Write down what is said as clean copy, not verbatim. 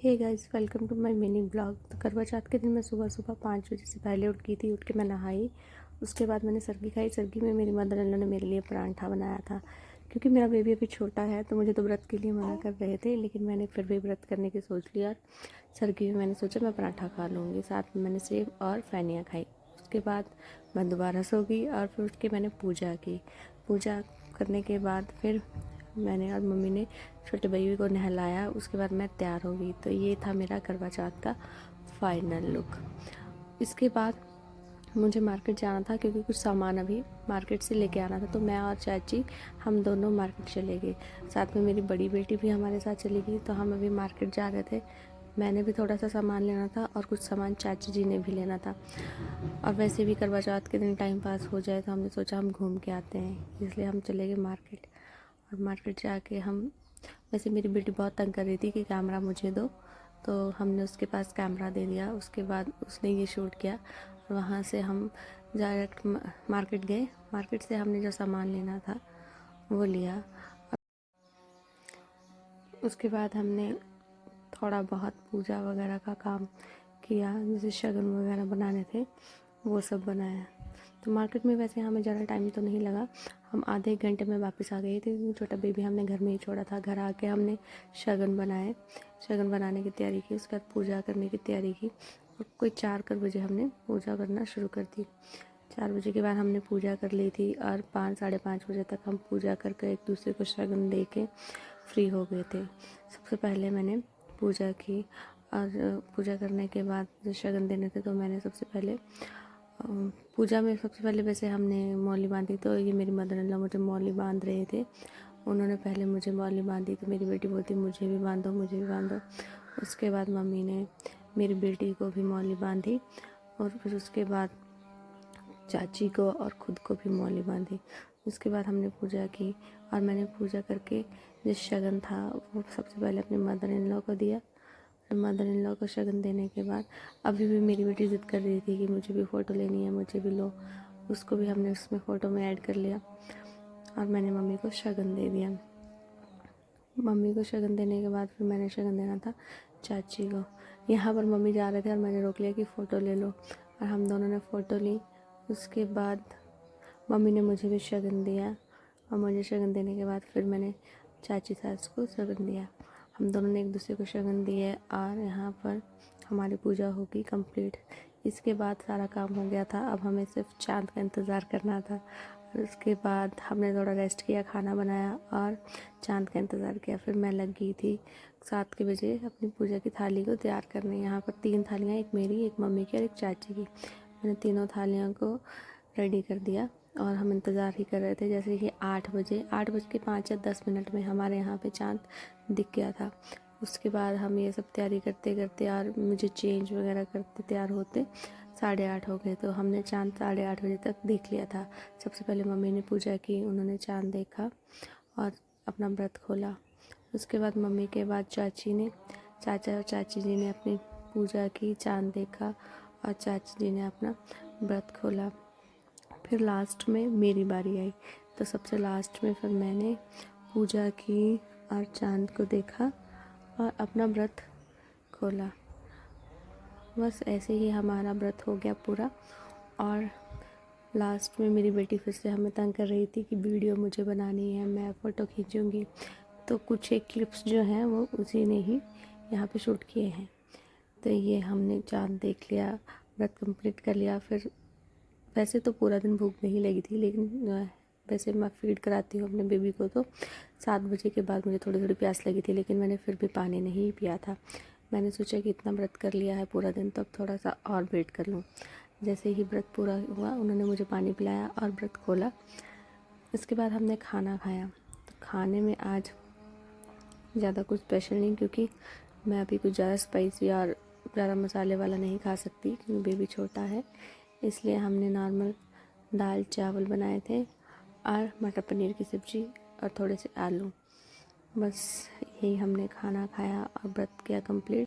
Hey guys, welcome to my mini blog. तो करवा चौथ के दिन मैं सुबह सुबह 5 बजे से पहले उठ गई थी। उठ के मैं नहाई, उसके बाद मैंने सर्गी खाई। सर्गी में मेरी मदर इन लॉ ने मेरे लिए परांठा बनाया था। क्योंकि मेरा बेबी अभी छोटा है तो मुझे तो व्रत के लिए मना कर रहे थे, लेकिन मैंने फिर भी व्रत करने की सोच लिया। सर्गी में मैंने सोचा मैं पराठा खा लूँगी। साथ में मैंने सेब और फैनियाँ खाई। उसके बाद मैं दोबारा सो गई और फिर उठ के मैंने पूजा की। पूजा करने के बाद फिर मैंने और मम्मी ने छोटे बेबी को नहलाया। उसके बाद मैं तैयार हो गई। तो ये था मेरा करवा चौथ का फाइनल लुक। इसके बाद मुझे मार्केट जाना था क्योंकि कुछ सामान अभी मार्केट से लेके आना था। तो मैं और चाची हम दोनों मार्केट चले गए। साथ में मेरी बड़ी बेटी भी हमारे साथ चली गई। तो हम अभी मार्केट जा रहे थे। मैंने भी थोड़ा सा सामान लेना था और कुछ सामान चाची जी ने भी लेना था। और वैसे भी करवा चौथ के दिन टाइम पास हो जाए तो हमने सोचा हम घूम के आते हैं, इसलिए हम चले गए मार्केट। और मार्केट जाके हम, वैसे मेरी बेटी बहुत तंग कर रही थी कि कैमरा मुझे दो, तो हमने उसके पास कैमरा दे दिया। उसके बाद उसने ये शूट किया और वहाँ से हम डायरेक्ट मार्केट गए। मार्केट से हमने जो सामान लेना था वो लिया। उसके बाद हमने थोड़ा बहुत पूजा वगैरह का काम किया, जैसे शगन वगैरह बनाने थे वो सब बनाया। तो मार्केट में वैसे हमें ज़्यादा टाइम तो नहीं लगा, हम आधे एक घंटे में वापस आ गए थे। छोटा बेबी हमने घर में ही छोड़ा था। घर आके हमने शगन बनाए, शगन बनाने की तैयारी की। उसके बाद पूजा करने की तैयारी की और कोई 4 बजे हमने पूजा करना शुरू कर दी। 4 बजे के बाद हमने पूजा कर ली थी और 5 साढ़े 5 बजे तक हम पूजा करके एक दूसरे को शगन दे के फ्री हो गए थे। सबसे पहले मैंने पूजा की और पूजा करने के बाद जो शगन देने थे तो मैंने सबसे पहले पूजा में सबसे पहले वैसे हमने मौली बांधी। तो ये मेरी मदर इन लॉ मुझे मौली बांध रहे थे। उन्होंने पहले मुझे मौली बांधी तो मेरी बेटी बोलती मुझे भी बांधो, मुझे भी बांधो। उसके बाद मम्मी ने मेरी बेटी को भी मौली बांधी और फिर उसके बाद चाची को और ख़ुद को भी मौली बांधी। उसके बाद हमने पूजा की और मैंने पूजा करके जो शगन था वो सबसे पहले अपने मदर इन लॉ को दिया। मदर इन लॉ को शगन देने के बाद अभी भी मेरी बेटी ज़िद कर रही थी कि मुझे भी फ़ोटो लेनी है, मुझे भी लो। उसको भी हमने उसमें फ़ोटो में ऐड कर लिया और मैंने मम्मी को शगन दे दिया। मम्मी को शगन देने के बाद फिर मैंने शगन देना था चाची को। यहाँ पर मम्मी जा रहे थे और मैंने रोक लिया कि फ़ोटो ले लो, और हम दोनों ने फ़ोटो ली। उसके बाद मम्मी ने मुझे भी शगन दिया और मुझे शगन देने के बाद फिर मैंने चाची सास को शगन दिया। हम दोनों ने एक दूसरे को शगन दिए और यहाँ पर हमारी पूजा होगी कंप्लीट। इसके बाद सारा काम हो गया था, अब हमें सिर्फ चाँद का इंतज़ार करना था। और उसके बाद हमने थोड़ा रेस्ट किया, खाना बनाया और चाँद का इंतज़ार किया। फिर मैं लग गई थी 7 के बजे अपनी पूजा की थाली को तैयार करने। यहाँ पर 3 थालियाँ, एक मेरी, एक मम्मी की और एक चाची की। मैंने तीनों थालियों को रेडी कर दिया और हम इंतज़ार ही कर रहे थे। जैसे कि 8 बज के 5 या 10 मिनट में हमारे यहाँ पे चाँद दिख गया था। उसके बाद हम ये सब तैयारी करते करते और मुझे चेंज वगैरह करते तैयार होते 8:30 हो गए। तो हमने चाँद 8:30 बजे तक देख लिया था। सबसे पहले मम्मी ने पूजा की, उन्होंने चाँद देखा और अपना व्रत खोला। उसके बाद मम्मी के बाद चाची ने, चाचा और चाची जी ने अपनी पूजा की, चाँद देखा और चाची जी ने अपना व्रत खोला। फिर लास्ट में मेरी बारी आई। तो सबसे लास्ट में फिर मैंने पूजा की और चाँद को देखा और अपना व्रत खोला। बस ऐसे ही हमारा व्रत हो गया पूरा। और लास्ट में मेरी बेटी फिर से हमें तंग कर रही थी कि वीडियो मुझे बनानी है, मैं फ़ोटो खींचूँगी। तो कुछ एक क्लिप्स जो हैं वो उसी ने ही यहाँ पे शूट किए हैं। तो ये हमने चाँद देख लिया, व्रत कंप्लीट कर लिया। फिर वैसे तो पूरा दिन भूख नहीं लगी थी, लेकिन वैसे मैं फ़ीड कराती हूँ अपने बेबी को। तो 7 बजे के बाद मुझे थोड़ी थोड़ी प्यास लगी थी, लेकिन मैंने फिर भी पानी नहीं पिया था। मैंने सोचा कि इतना व्रत कर लिया है पूरा दिन, तो अब थोड़ा सा और वेट कर लूँ। जैसे ही व्रत पूरा हुआ उन्होंने मुझे पानी पिलाया और व्रत खोला। इसके बाद हमने खाना खाया। तो खाने में आज ज़्यादा कुछ स्पेशल नहीं, क्योंकि मैं अभी कुछ ज़्यादा स्पाइसी और ज़्यादा मसाले वाला नहीं खा सकती क्योंकि बेबी छोटा है। इसलिए हमने नॉर्मल दाल चावल बनाए थे और मटर पनीर की सब्ज़ी और थोड़े से आलू। बस यही हमने खाना खाया और व्रत किया कंप्लीट।